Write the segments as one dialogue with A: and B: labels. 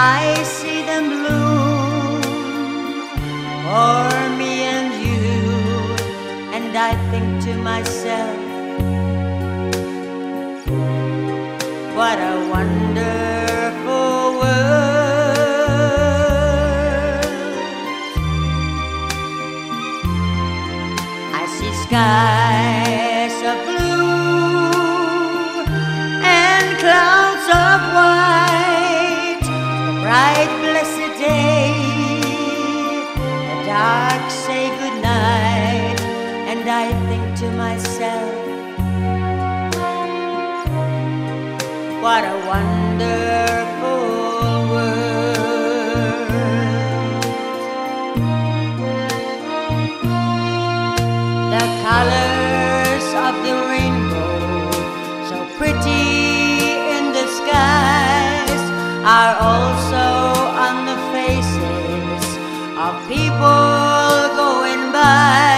A: I see them bloom for me and you, and I think to myself, what a wonderful world. I see skies of blue and clouds of white, the bright blessed day, the dark say goodnight, and I think to myself, what a wonderful world. The colors of the rainbow, so pretty in the skies, are also on the faces of people going by.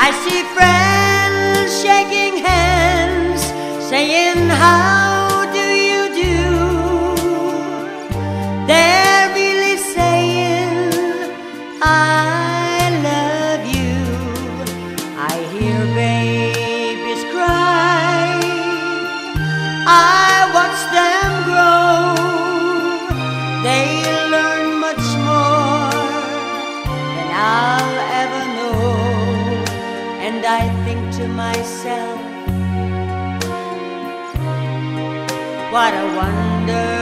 A: I see friends shaking hands, saying, how they're really saying, I love you. I hear babies cry, I watch them grow. They learn much more than I'll ever know, and I think to myself, what a wonder